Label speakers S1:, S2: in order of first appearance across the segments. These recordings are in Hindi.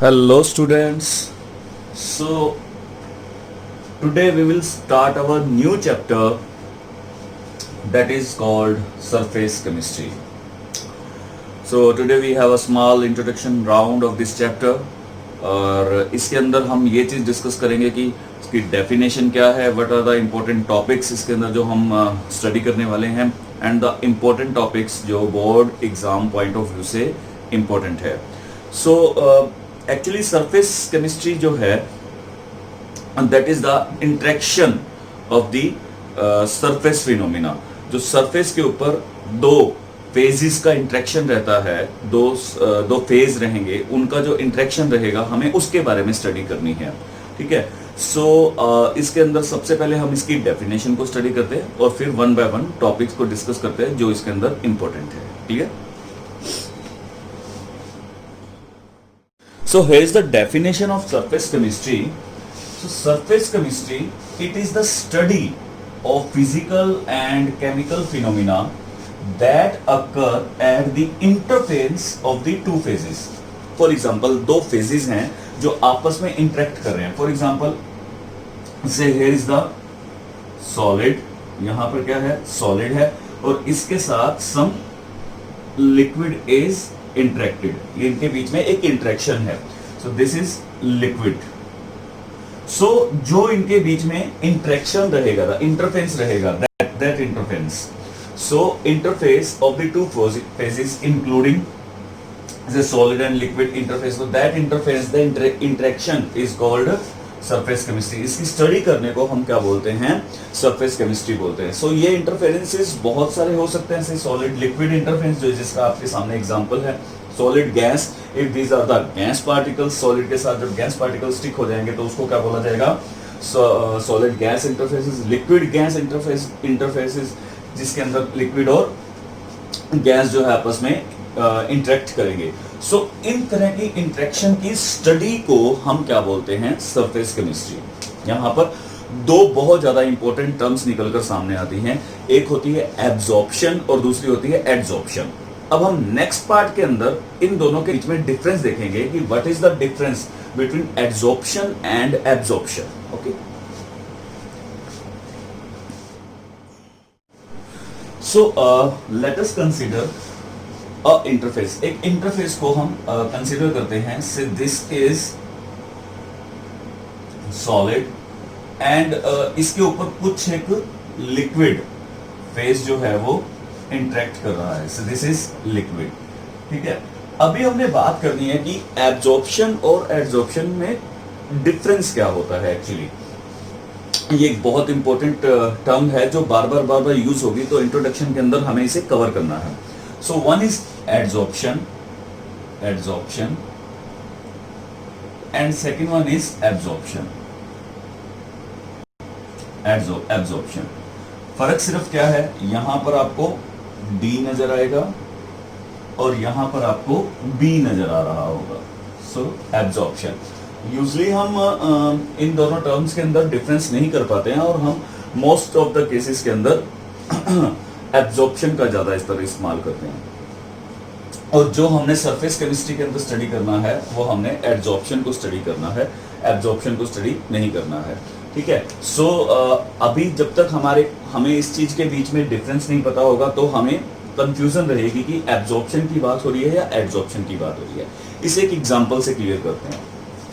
S1: Hello students. So today we will start our new chapter that is called surface chemistry. So today we have a small introduction round of this chapter और इसके अंदर हम ये चीज़ डिस्कस करेंगे कि इसकी डेफिनेशन क्या है, what are the important topics इसके अंदर जो हम स्टडी करने वाले हैं एंड द इम्पोर्टेंट टॉपिक्स जो board exam point of view से इम्पोर्टेंट है. सो एक्चुअली सरफेस केमिस्ट्री जो है that is the interaction of the surface phenomena. जो सरफेस के ऊपर दो फेजेस का इंटरेक्शन रहता है, दो फेज रहेंगे, उनका जो इंटरेक्शन रहेगा हमें उसके बारे में स्टडी करनी है. ठीक है. सो इसके अंदर सबसे पहले हम इसकी डेफिनेशन को स्टडी करते हैं और फिर वन बाय वन टॉपिक्स को डिस्कस करते हैं जो इसके अंदर इंपॉर्टेंट है. Clear? So here is the definition of surface chemistry. So surface chemistry, it is the study of physical and chemical phenomena that occur at the interface of the two phases. For example, दो phases हैं जो आपस में interact कर रहे हैं. For example, say here is the solid. यहाँ पर क्या है? Solid है और इसके साथ some liquid is इंटरेक्टेड. इनके बीच में एक इंटरेक्शन है. So this is liquid. So जो इनके बीच में इंटरेक्शन रहेगा, द इंटरफेस रहेगा, that interface. So interface of the two phases including the solid and liquid interface. So that interface, the interaction is called surface chemistry. इसकी स्टडी करने को हम क्या बोलते हैं? सरफेस केमिस्ट्री बोलते हैं. सो ये इंटरफेरेंसेस बहुत सारे हो सकते हैं. सॉलिड लिक्विड इंटरफेस जो जिसका आपके सामने एग्जांपल है, solid gas, if these are the gas particles. Solid के साथ जब गैस पार्टिकल्स स्टिक हो जाएंगे तो उसको क्या बोला जाएगा? Solid gas interfaces. Liquid gas interfaces जिसके अंदर लिक्विड और गैस जो है आपस में इंटरेक्ट करेंगे. सो इन तरह की इंटरेक्शन की स्टडी को हम क्या बोलते हैं? Surface chemistry. यहाँ पर दो बहुत ज्यादा इंपॉर्टेंट टर्म्स निकलकर सामने आती हैं. एक होती है एब्जॉर्प्शन और दूसरी होती है एडजॉर्प्शन. अब हम नेक्स्ट पार्ट के अंदर इन दोनों के बीच में डिफरेंस देखेंगे कि what is the difference between adsorption and absorption. Okay. So let us consider interface. एक इंटरफेस को हम कंसीडर करते हैं. से दिस इज सॉलिड एंड इसके ऊपर कुछ एक लिक्विड फेस जो है वो इंटरेक्ट कर रहा है. So this is liquid. ठीक है. अभी हमने बात करनी है कि एब्जॉर्प्शन और एडजॉर्प्शन में डिफरेंस क्या होता है. एक्चुअली ये एक बहुत इंपॉर्टेंट टर्म है जो बार बार यूज होगी, तो इंट्रोडक्शन के अंदर हमें इसे कवर करना है. So one is adsorption, and second one is absorption. Absorption. फर्क सिर्फ क्या है? यहां पर आपको D नजर आएगा और यहां पर आपको B नजर आ रहा होगा. So absorption. यूजली हम इन दोनों टर्म्स के अंदर डिफरेंस नहीं कर पाते हैं और हम मोस्ट ऑफ द केसेस के अंदर एब्जॉर्प्शन का ज्यादा इस तरह इस्तेमाल करते हैं. और जो हमने सरफेस केमिस्ट्री के अंदर स्टडी करना है वो हमने एडजॉर्प्शन को स्टडी करना है, एब्जॉर्प्शन को स्टडी नहीं करना है. ठीक है. सो अभी जब तक हमें इस चीज के बीच में डिफरेंस नहीं पता होगा तो हमें कंफ्यूजन रहेगी कि एब्जॉर्प्शन की बात हो रही है या एडजॉर्प्शन की बात हो रही है. इसे एक एग्जांपल से क्लियर करते हैं.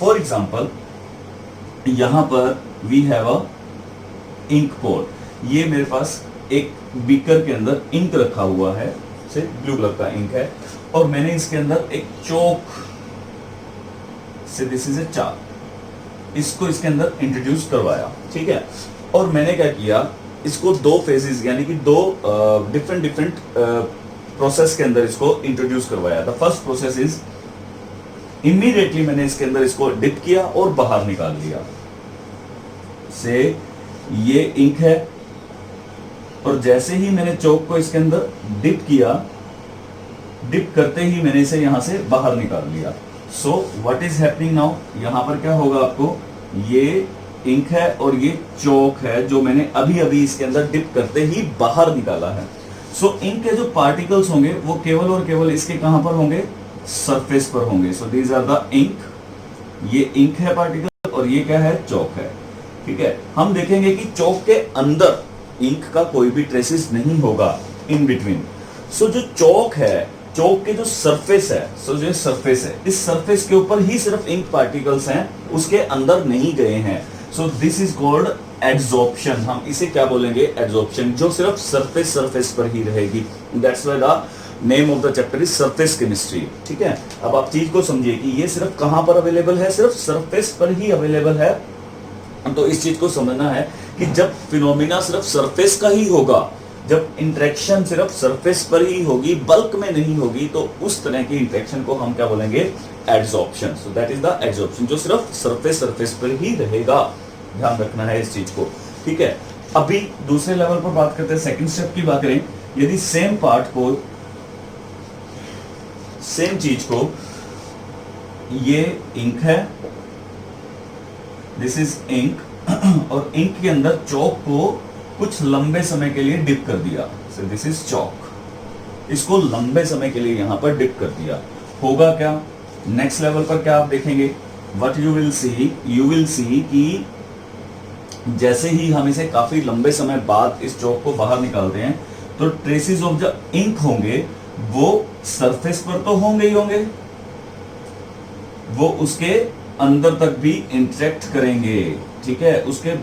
S1: फॉर एग्जांपल, यहां पर वी हैव अ इंक पोर. ये मेरे पास एक बीकर के अंदर इंक रखा हुआ है, से ब्लू कलर का इंक है, और मैंने इसके अंदर एक चौक से, दिस इज ए चाक, इसको इसके अंदर इंट्रोड्यूस करवाया. ठीक है. और मैंने क्या किया? इसको दो फेजेस यानी कि दो डिफरेंट प्रोसेस के अंदर इसको इंट्रोड्यूस करवाया. The first process is immediately मैंने इसके अंदर इसको डिप किया और बाहर निकाल लिया. से ये इंक है और जैसे ही मैंने चौक को इसके अंदर डिप किया, डिप करते ही मैंने इसे यहां से बाहर निकाल लिया. सो व्हाट इज हैपनिंग नाउ? यहां पर क्या होगा आपको? ये इंक है और ये चौक है जो मैंने अभी इसके अंदर डिप करते ही बाहर निकाला है. सो इंक के जो पार्टिकल्स होंगे वो केवल और केवल इसके कहां पर होंगे? सरफेस पर होंगे. So these are the ink ये इंक है पार्टिकल और ये क्या है, चौक है। ठीक है, हम देखेंगे कि चौक के अंदर इंक का कोई भी ट्रेसेस नहीं होगा इन बिटवीन। सो जो चौक है, चौक के जो सरफेस है, सो जो सरफेस है, इस सरफेस के ऊपर ही सिर्फ इंक पार्टिकल्स हैं, उसके अंदर नहीं गए हैं। सो दिस इज कॉल्ड एड्सॉर्प्शन। हम इसे क्या बोलेंगे, एड्सॉर्प्शन, जो सिर्फ सरफेस पर ही रहेगी। That's why the name of the chapter is surface chemistry. ठीक है, अब आप चीज को समझिए कि ये सिर्फ कहां पर अवेलेबल है, सिर्फ सरफेस पर ही अवेलेबल है। तो इस चीज को समझना है कि जब फिनोमिना सिर्फ सरफेस का ही होगा, जब इंटरेक्शन सिर्फ सरफेस पर ही होगी, बल्क में नहीं होगी, तो उस तरह की इंटरेक्शन को हम क्या बोलेंगे, adsorption. So that is the adsorption, जो सिर्फ सरफेस पर ही रहेगा। ध्यान रखना है इस चीज को। ठीक है, अभी दूसरे लेवल पर बात करते हैं, सेकंड स्टेप की बात करें। यदि सेम पार्ट को, सेम चीज को, ये इंक है, दिस इज इंक, और इंक के अंदर चौक को कुछ लंबे समय के लिए डिप कर दिया, सो दिस इज चौक। इसको लंबे समय के लिए यहां पर डिप कर दिया, होगा क्या, नेक्स्ट लेवल पर क्या आप देखेंगे, व्हाट यू विल सी कि जैसे ही हम इसे काफी लंबे समय बाद इस चौक को बाहर निकालते हैं, तो ट्रेसेस ऑफ द इंक होंगे, वो सरफेस पर तो होंगे ही होंगे, वो उसके अंदर तक भी इंटरेक्ट करेंगे। ठीक है, उसके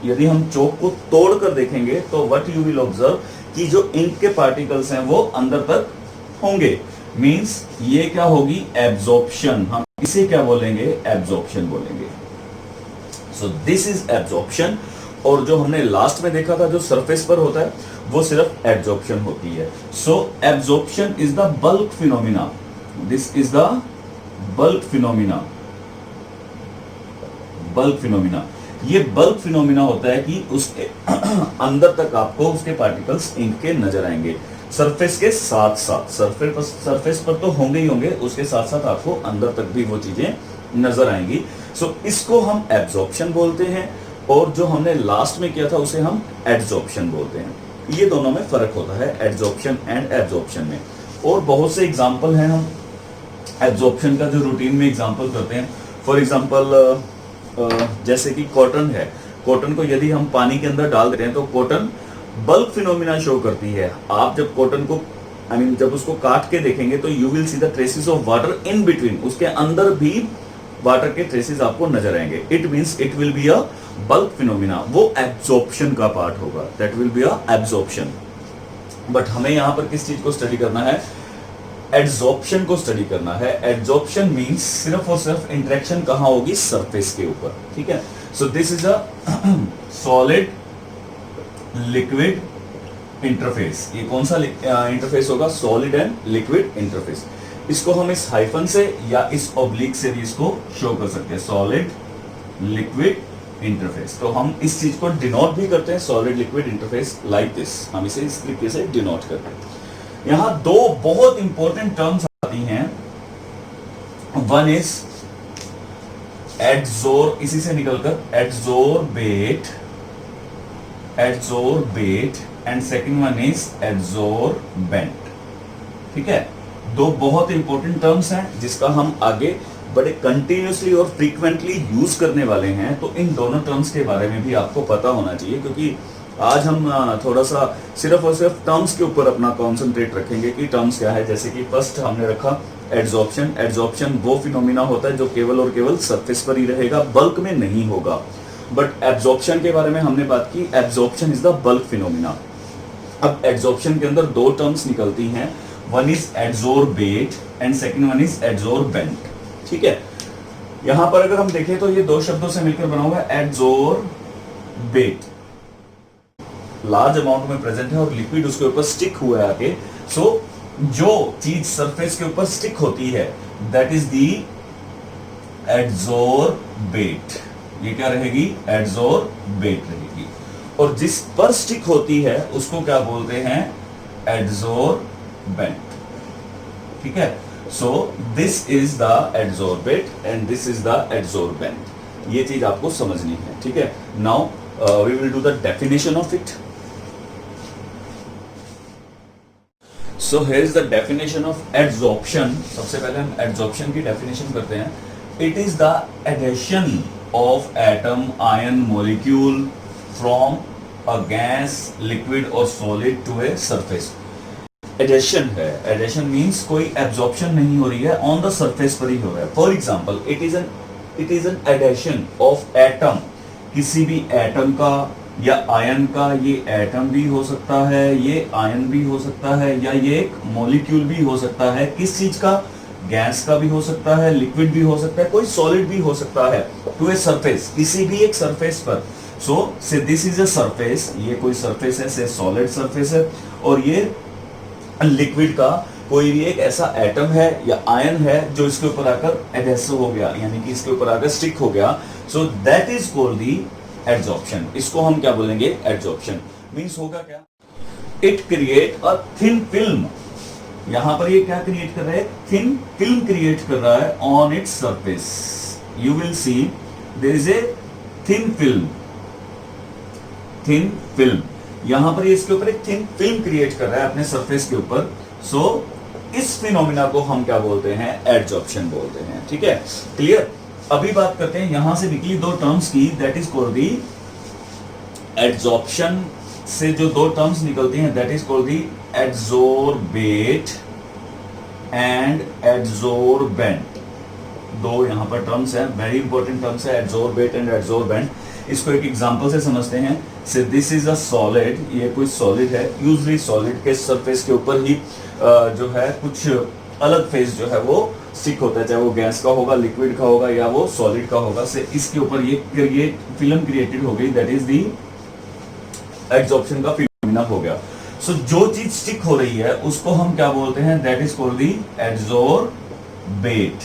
S1: यदि हम चौक को तोड़कर देखेंगे तो व्हाट यू विल ऑब्जर्व कि जो इंक के पार्टिकल्स हैं वो अंदर तक होंगे। मींस ये क्या होगी, एब्जॉर्प्शन। हम इसे क्या बोलेंगे, एब्जॉर्प्शन बोलेंगे। सो दिस इज एब्जॉर्प्शन। और जो हमने लास्ट में देखा था, जो सरफेस पर होता है, वो सिर्फ एब्जॉर्प्शन होती है। So absorption is the bulk phenomena, this is the bulk phenomena. Bulk phenomena, ये बल्क फिनोमिना होता है कि उसके अंदर तक आपको उसके पार्टिकल्स इंक के नजर आएंगे, सरफेस के साथ साथ। सरफेस पर तो होंगे ही होंगे, उसके साथ साथ आपको अंदर तक भी वो चीजें नजर आएंगी। सो इसको हम एब्जॉर्प्शन बोलते हैं, और जो हमने लास्ट में किया था उसे हम एड्सॉर्प्शन बोलते हैं। ये दोनों में फर्क होता है, एड्सॉर्प्शन एंड एब्जॉर्प्शन में। और बहुत से एग्जाम्पल हैं हम एब्जॉर्प्शन का जो रूटीन में एग्जाम्पल करते हैं। फॉर एग्जाम्पल जैसे कि कॉटन है, कॉटन को यदि हम पानी के अंदर डाल देते हैं तो कॉटन बल्क फिनोमिना शो करती है। आप जब कॉटन को जब उसको काट के देखेंगे तो you will see the traces of water in between, उसके अंदर भी वाटर के ट्रेसेस आपको नजर आएंगे। It means it will be a bulk phenomena, वो एब्जॉर्प्शन का पार्ट होगा, that will be a absorption. But हमें यहां पर किस चीज को स्टडी करना है, एड्सॉर्प्शन को स्टडी करना है। एड्सॉर्प्शन मींस सिर्फ और सिर्फ इंटरेक्शन कहां होगी, सरफेस के ऊपर। ठीक है, so this is a solid liquid interface. ये कौन सा इंटरफेस होगा, सॉलिड एंड लिक्विड इंटरफेस। इसको हम इस हाइफन से या इस ऑब्लिक से भी इसको शो कर सकते हैं, सॉलिड लिक्विड इंटरफेस। तो हम इस चीज को डिनोट भी करते हैं, solid liquid interface, like this. हम इसे इस तरीके से डिनोट करते हैं। यहां दो बहुत इंपॉर्टेंट टर्म्स आती हैं, वन इज एड्सोर, इसी से निकलकर एड्सोर्बेट, एड्सोर्बेट, and second one is adsorbent. ठीक है, दो बहुत इंपॉर्टेंट टर्म्स हैं जिसका हम आगे बड़े कंटिन्यूसली और फ्रीक्वेंटली यूज करने वाले हैं। तो इन दोनों टर्म्स के बारे में भी आपको पता होना चाहिए, क्योंकि आज हम थोड़ा सा सिर्फ और सिर्फ टर्म्स के ऊपर अपना कॉन्सेंट्रेट रखेंगे कि टर्म्स क्या है। जैसे कि फर्स्ट हमने रखा एड्सॉर्प्शन। एड्सॉर्प्शन वो फिनोमिना होता है जो केवल और केवल सरफेस पर ही रहेगा, बल्क में नहीं होगा। बट एब्जॉर्प्शन के बारे में हमने बात की, absorption is the bulk phenomena. अब एड्सॉर्प्शन के अंदर दो टर्म्स निकलती हैं, one is adsorbate and second one is adsorbent. ठीक है, यहां पर अगर हम देखें तो ये दो शब्दों से मिलकर बना हुआ है एड्सोर्बेट। लार्ज अमाउंट में प्रेजेंट है और लिक्विड उसके ऊपर स्टिक हुआ है आके। सो जो चीज सरफेस के ऊपर स्टिक होती है दैट इज दी एड्सोर्बेट। ये क्या रहेगी, एड्सोर्बेट रहेगी। और जिस पर स्टिक होती है उसको क्या बोलते हैं, एड्सोर्बेंट। ठीक है, so this is the adsorbate and this is the adsorbent. ये चीज आपको समझनी है। ठीक है, now we will do the definition of it. So here is the definition of adsorption. सबसे पहले हम एड्सॉर्प्शन की डेफिनेशन करते हैं। It is the addition of atom ion molecule from a gas, liquid or solid to a surface. Adhesion है, एडेशन मीन्स कोई एब्जॉर्प्शन नहीं हो रही है, ऑन द सरफेस पर ही हो रहा है. For example it is an adhesion of atom, किसी भी एटम का या आयन का. ये एटम भी हो सकता है, ये आयन भी हो सकता है, या ये एक मॉलिक्यूल भी हो सकता है. किस चीज का? गैस का भी हो सकता है, लिक्विड भी हो सकता है, कोई सॉलिड भी हो सकता है. टू ए सरफेस, किसी भी एक सरफेस पर. सो से दिस इज ए सरफेस, ये कोई सरफेस है, से सॉलिड सरफेस है. और ये लिक्विड का कोई भी एक ऐसा एटम है या आयन है जो इसके ऊपर आकर एडहेसिव हो गया, यानी कि इसके ऊपर आकर स्टिक हो गया. सो that is called the adsorption. इसको हम क्या बोलेंगे? एडजॉर्प्शन. मींस होगा क्या? It create a thin film. यहां पर ये क्या क्रिएट कर रहा है? थिन फिल्म क्रिएट कर रहा है on its surface. You will see there is a thin film. Thin film, यहां पर ये इसके ऊपर एक थिन फिल्म क्रिएट कर रहा है अपने सरफेस के ऊपर. सो इस फिनोमिना को हम क्या बोलते हैं? एडजॉर्प्शन बोलते हैं. ठीक है, क्लियर. अभी बात करते हैं यहां से निकली दो टर्म्स की, that is called the adsorption. से जो दो टर्म्स निकलती हैं that is called the adsorbate and adsorbent. दो यहां पर टर्म्स हैं, वेरी इंपॉर्टेंट टर्म्स है, एडजोर्बेट एंड एडजोर्बेंट. इसको एक एग्जांपल से समझते हैं. से दिस इज अ सॉलिड, ये कोई सॉलिड है. यूजली सॉलिड के सरफेस के ऊपर ही जो है कुछ अलग फेस जो है वो स्टिक होता है, चाहे वो गैस का होगा, लिक्विड का होगा या वो सॉलिड का होगा. से इसके ऊपर ये फिल्म क्रिएटेड हो गई, दैट इज दी एडजॉर्प्शन का फिनोमिना हो गया. सो जो चीज स्टिक हो रही है उसको हम क्या बोलते हैं? That is called the adsorbate.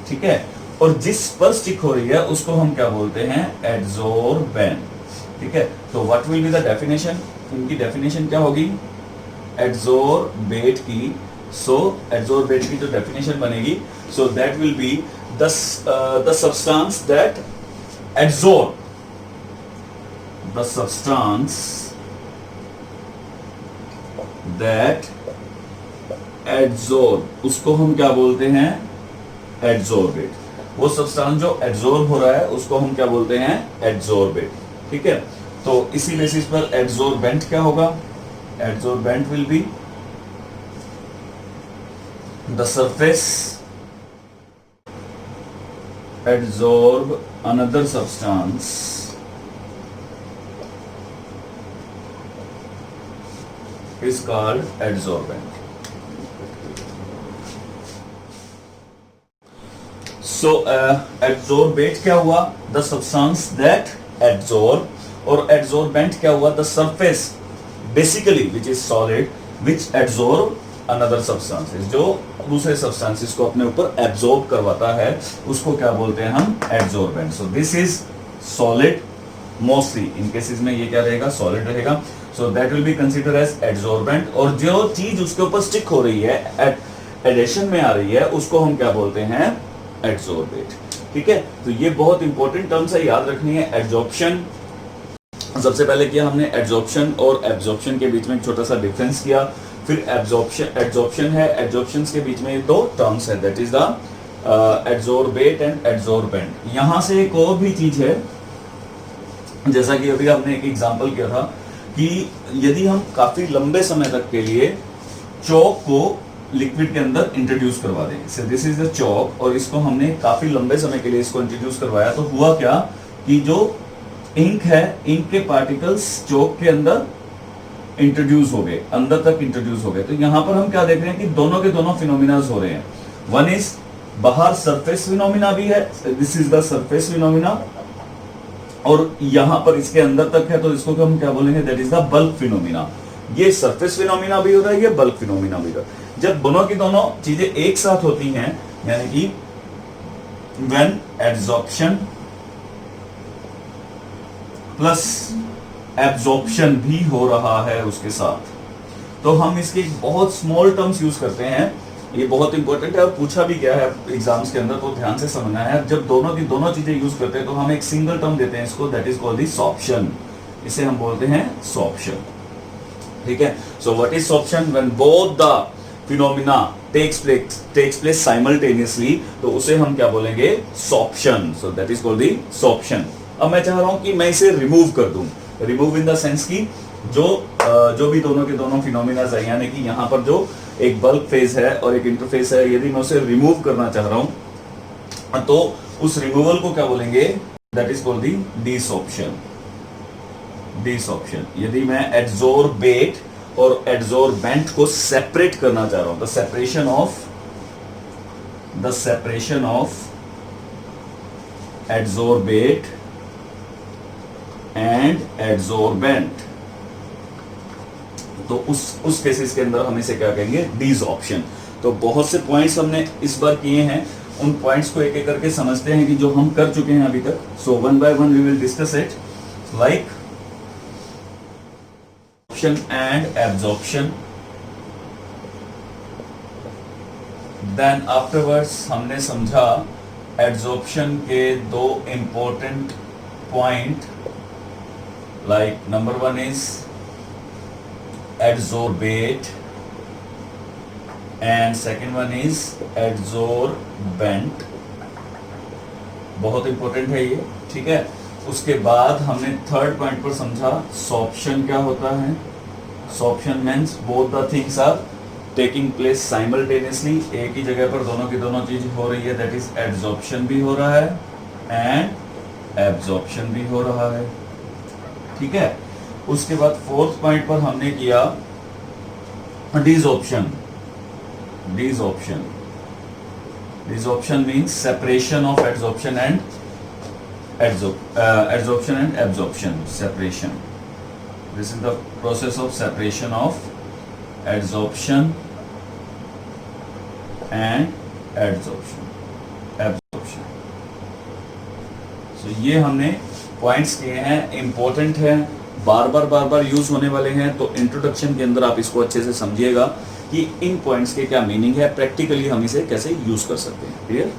S1: ठीक है, और जिस पर स्टिक हो रही है उसको हम क्या बोलते हैं? एडजोर्बेंट. ठीक है, तो what will be the definition? इनकी डेफिनेशन क्या होगी एडजोर्बेट की? सो एडजोर्बेट की जो डेफिनेशन बनेगी, so that will be the substance that adsorb, the substance that adsorb, उसको हम क्या बोलते हैं? एडजोर्बेट. वो सब्सटेंस जो एडजोर्ब हो रहा है उसको हम क्या बोलते हैं? एडजोर्बेट. ठीक है, तो इसी बेसिस पर एडजोर्बेंट क्या होगा? Adsorbent will be the surface adsorb another substance is called adsorbent. So adsorbate क्या हुआ? The substance that adsorb. और adsorbent क्या हुआ? The surface basically which is solid which adsorb another substances. जो दूसरे substances को अपने ऊपर absorb करवाता है उसको क्या बोलते हैं हम? adsorbent. So this is solid mostly. in cases में ये क्या रहेगा? solid रहेगा. So that will be considered as adsorbent. और जो चीज उसके ऊपर स्टिक हो रही है, एडिशन में आ रही है, उसको हम क्या बोलते हैं? adsorbate. ठीक है, तो ये बहुत इंपॉर्टेंट टर्म्स है, याद रखनी है. एडजॉर्प्शन सबसे पहले किया हमने, एडजॉर्प्शन और एब्जॉर्प्शन के बीच में एक छोटा सा डिफरेंस किया. फिर एडजॉर्प्शन है, एडजॉर्प्शन के बीच में दो टर्म्स है, that is the adsorbate and adsorbent. यहां से एक और भी चीज है, जैसा कि अभी हमने एक एग्जांपल किया था कि यदि हम काफी लंबे समय तक के लिए चौक को लिक्विड के अंदर इंट्रोड्यूस करवा दें, सो दिस इज द चौक, और इसको हमने काफी लंबे समय के लिए इसको इंट्रोड्यूस करवाया, तो हुआ क्या कि जो इंक है, इंक के पार्टिकल्स चौक के अंदर इंट्रोड्यूस हो गए, अंदर तक इंट्रोड्यूस हो गए. तो यहां पर हम क्या देख रहे हैं कि दोनों के दोनों फिनोमिनाज हो रहे हैं. वन इज बाहर सरफेस फिनोमिना भी है, this is the surface phenomena, और यहां पर इसके अंदर तक है, तो इसको हम क्या बोलेंगे? That is the bulk phenomena. ये सरफेस फिनोमिना भी हो रहा है, ये बल्क फिनोमिना भी हो रहा है. जब दोनों की दोनों चीजें एक साथ होती हैं, यानी कि व्हेन एडजॉर्प्शन प्लस एब्जॉर्प्शन भी हो रहा है उसके साथ, तो हम इसके बहुत स्मॉल टर्म्स यूज करते हैं. ये बहुत इंपॉर्टेंट है और पूछा भी गया है एग्जाम्स के अंदर, तो ध्यान से समझना है. जब दोनों की दोनों चीजें यूज करते हैं तो हम एक सिंगल टर्म देते हैं इसको, that is called the sorption. इसे हम बोलते हैं सॉर्प्शन. ठीक है, so what is sorption? When both the phenomena takes place simultaneously, तो उसे हम क्या बोलेंगे? Sorption. So that is called the sorption. अब मैं चाह रहा हूं कि मैं इसे रिमूव कर दूं. रिमूव इन द सेंस की जो भी दोनों के दोनों फिनोमिना है, यानी कि यहाँ पर जो एक बल्क फेज है और एक इंटरफेस है, यदि मैं उसे रिमूव करना चाह रहा हूं तो उस रिमूवल को क्या बोलेंगे? That is called the desorption. Desorption. यदि मैं एड्सोर्बेट और एड्सोर्बेंट को सेपरेट करना चाह रहा हूं, द सेपरेशन ऑफ एड्सोर्बेट एंड एड्सोर्बेंट, तो उस केसेस के अंदर हम इसे क्या कहेंगे? डिसऑप्शन. तो बहुत से पॉइंट्स हमने इस बार किए हैं, उन पॉइंट्स को एक एक करके समझते हैं कि जो हम कर चुके हैं अभी तक. So one by one we will discuss it. Like and absorption. Then afterwards हमने समझा adsorption के दो important point, like number one is adsorbate and second one is adsorbent. बहुत important है ये, ठीक है. उसके बाद हमने थर्ड पॉइंट पर समझा सॉप्शन क्या होता है. Sorption means both the things are taking place simultaneously, एक ही जगह पर दोनों की दोनों चीज हो रही है. दैट इज एड्सॉर्प्शन भी हो रहा है एंड एब्जॉर्प्शन भी हो रहा है, ठीक है. उसके बाद फोर्थ पॉइंट पर हमने किया desorption. Desorption desorption means separation of adsorption and adsorption and absorption. Separation. This is the process of separation of adsorption and absorption. So ये हमने पॉइंट्स किए हैं, इंपॉर्टेंट है, बार बार यूज होने वाले हैं. तो इंट्रोडक्शन के अंदर आप इसको अच्छे से समझिएगा कि इन पॉइंट्स के क्या मीनिंग है, प्रैक्टिकली हम इसे कैसे यूज कर सकते हैं. क्लियर?